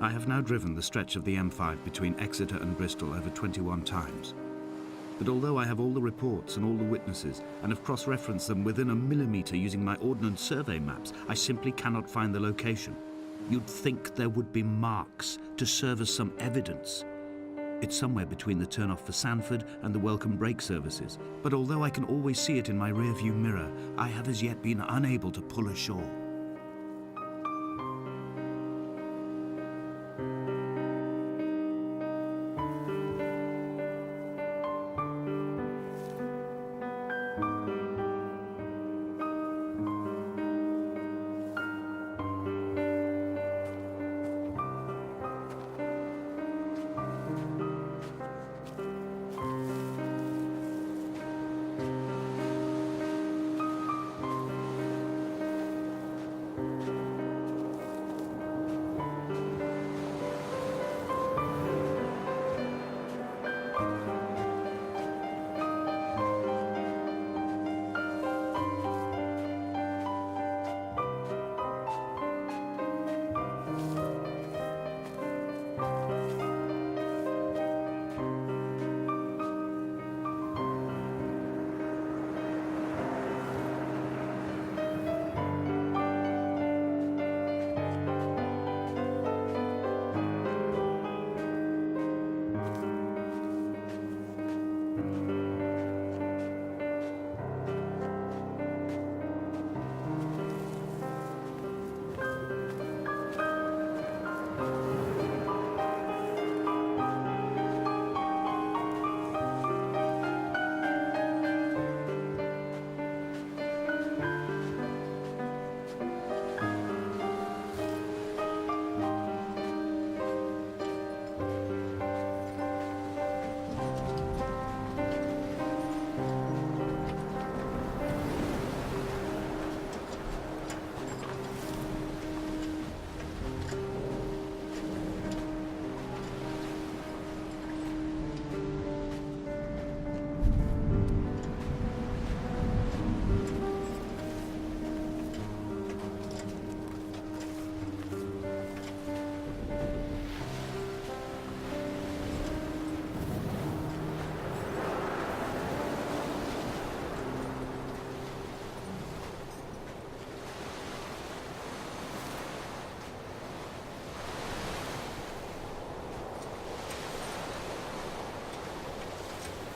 I have now driven the stretch of the M5 between Exeter and Bristol over 21 times. But although I have all the reports and all the witnesses, and have cross-referenced them within a millimetre using my Ordnance Survey maps, I simply cannot find the location. You'd think there would be marks to serve as some evidence. It's somewhere between the turnoff for Sanford and the welcome brake services, but although I can always see it in my rearview mirror, I have as yet been unable to pull ashore.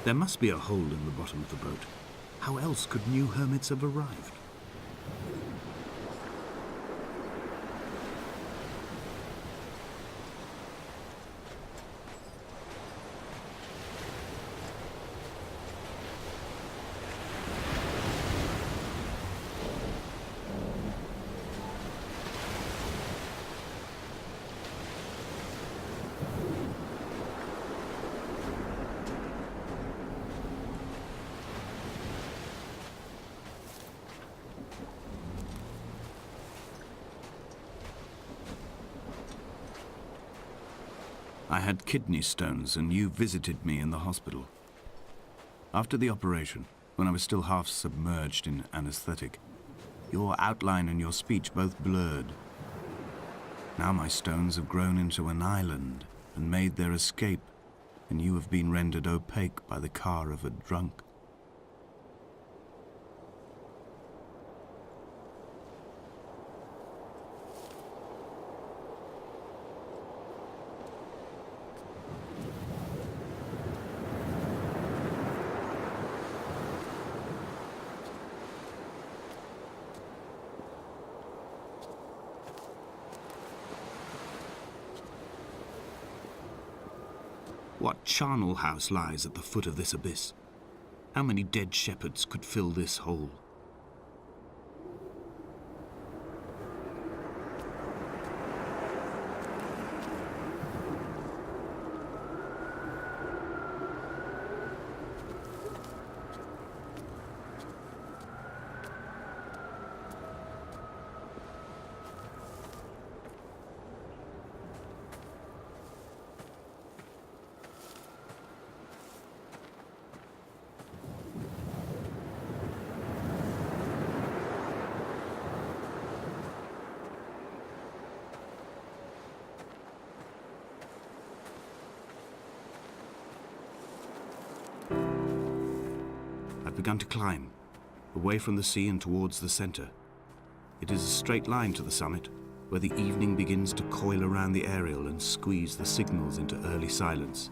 There must be a hole in the bottom of the boat. How else could new hermits have arrived? I had kidney stones and you visited me in the hospital. After the operation, when I was still half submerged in anesthetic, your outline and your speech both blurred. Now my stones have grown into an island and made their escape, and you have been rendered opaque by the car of a drunk. What charnel house lies at the foot of this abyss? How many dead shepherds could fill this hole? begun to climb, away from the sea and towards the center. It is a straight line to the summit, where the evening begins to coil around the aerial and squeeze the signals into early silence.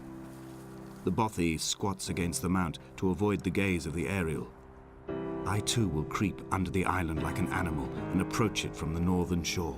The bothy squats against the mount to avoid the gaze of the aerial. I too will creep under the island like an animal and approach it from the northern shore.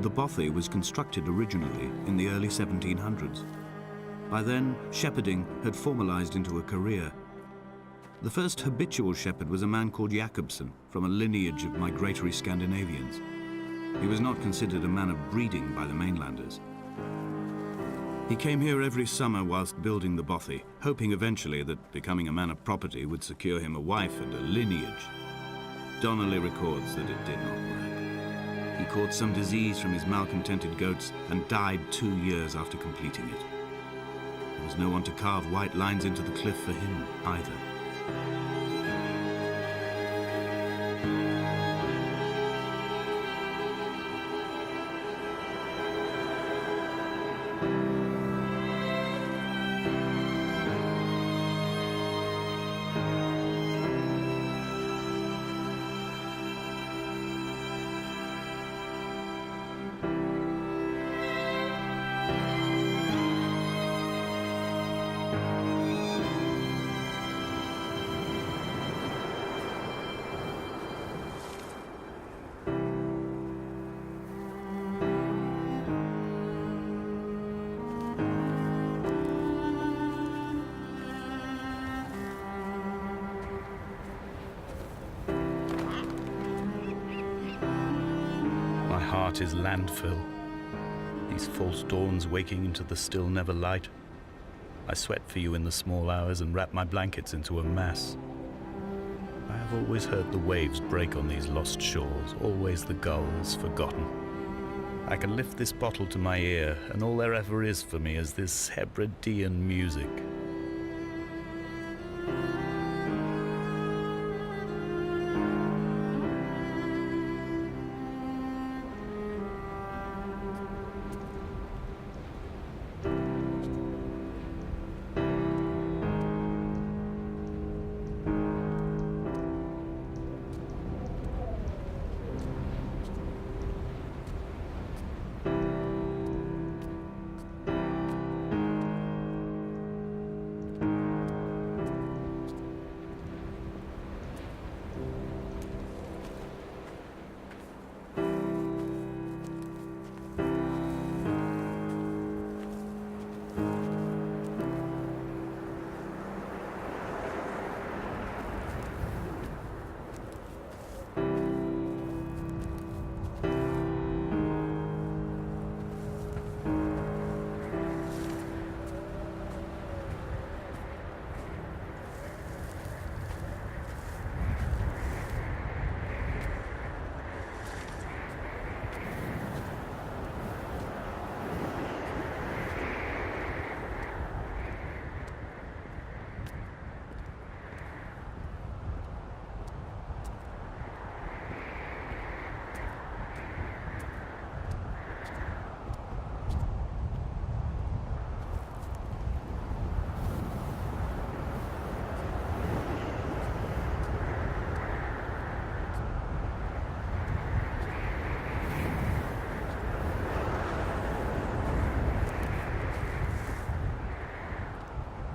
The bothy was constructed originally in the early 1700s. By then, shepherding had formalized into a career. The first habitual shepherd was a man called Jakobsen, from a lineage of migratory Scandinavians. He was not considered a man of breeding by the mainlanders. He came here every summer whilst building the bothy, hoping eventually that becoming a man of property would secure him a wife and a lineage. Donnelly records that it did not work. He caught some disease from his malcontented goats and died 2 years after completing it. There was no one to carve white lines into the cliff for him either. Heart is landfill, these false dawns waking into the still never light. I sweat for you in the small hours and wrap my blankets into a mass. I have always heard the waves break on these lost shores, always the gulls forgotten. I can lift this bottle to my ear, and all there ever is for me is this Hebridean music.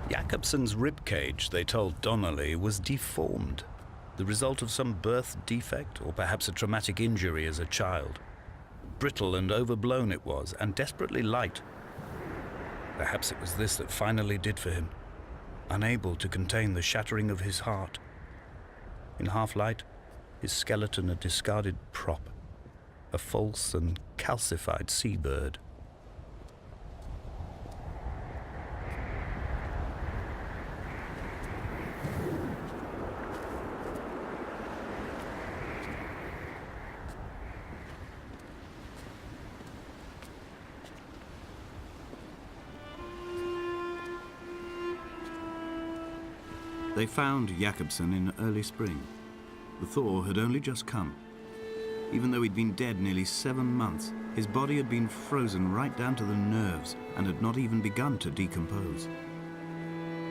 Jakobsen's ribcage, they told Donnelly, was deformed. The result of some birth defect, or perhaps a traumatic injury as a child. Brittle and overblown it was, and desperately light. Perhaps it was this that finally did for him, unable to contain the shattering of his heart. In half-light, his skeleton a discarded prop, a false and calcified seabird. They found Jakobsen in early spring. The thaw had only just come. Even though he'd been dead nearly 7 months, his body had been frozen right down to the nerves and had not even begun to decompose.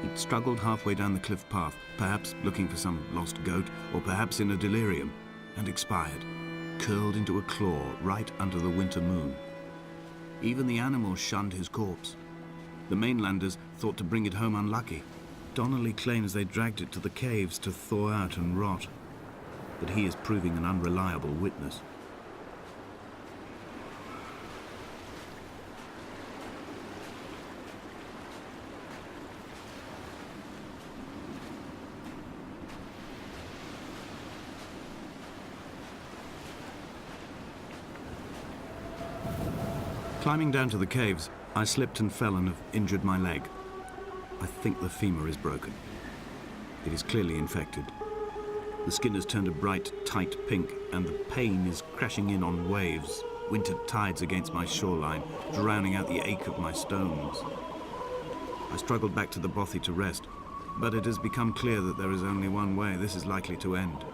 He'd struggled halfway down the cliff path, perhaps looking for some lost goat, or perhaps in a delirium, and expired, curled into a claw right under the winter moon. Even the animals shunned his corpse. The mainlanders thought to bring it home unlucky. Donnelly claims they dragged it to the caves to thaw out and rot, but he is proving an unreliable witness. Climbing down to the caves, I slipped and fell and have injured my leg. I think the femur is broken. It is clearly infected. The skin has turned a bright, tight pink, and the pain is crashing in on waves, winter tides against my shoreline, drowning out the ache of my stones. I struggled back to the bothy to rest, but it has become clear that there is only one way this is likely to end.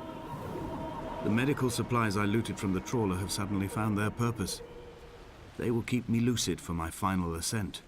The medical supplies I looted from the trawler have suddenly found their purpose. They will keep me lucid for my final ascent.